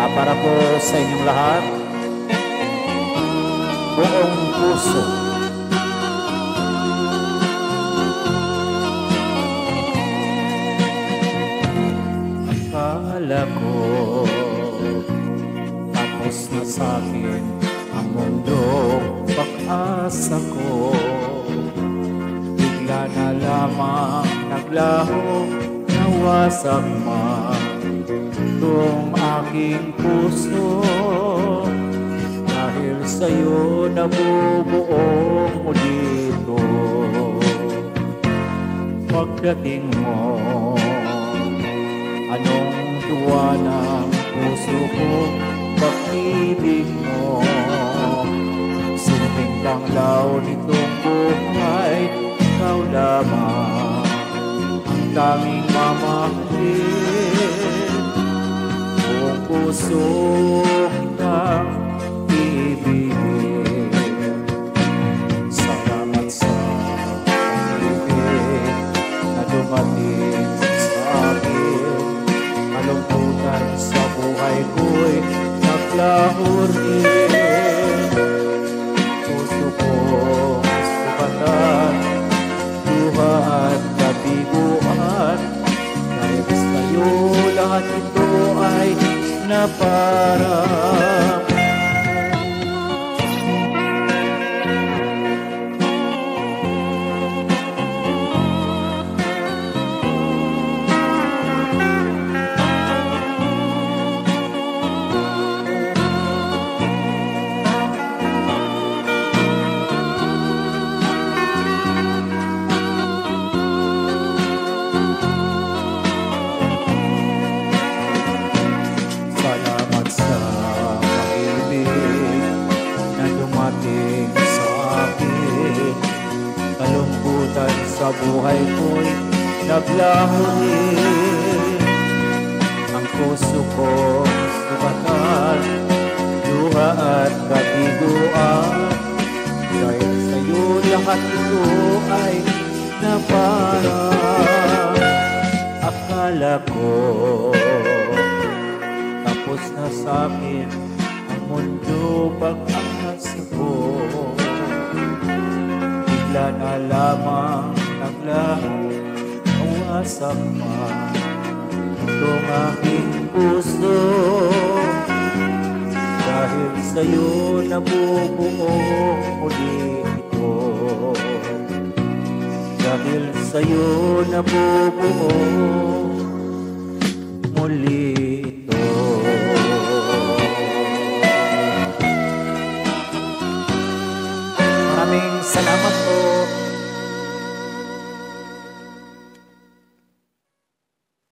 Para po sa inyong lahat, buong puso. Akala ko tapos na sa'kin ang mundo, pag-asa ko. Bigla na lamang naglaho, nawasak man itong aking puso. Dahil sa'yo nabubuong muli ito. Pagdating mo, anong tuwa ng puso ko, pag-ibig mo. Silbing tanglaw nitong buhay, ikaw lamang ang tanging mamahalin. Buong puso kitang ibigin. Salamat sa pag-ibig na dumating sa akin. Malungkutan sa buhay ko'y naglaho rin. Puso ko sugatan, luha at kabiguan. Dahil sa'yo lahat ito ay naparang. Kalungkutan sa buhay ko'y naglaho rin. Ang puso ko sugatan, luha at kabiguan. Dahil sa'yo lahat ito ay naparang. Akala ko tapos na sa'kin ang mundo, pag-asa ko. Bigla na lamang naglaho, nawasak man itong aking puso. Dahil sa'yo nabubuong muli ito. Dahil sa'yo nabubuong muli ito. Maraming salamat po.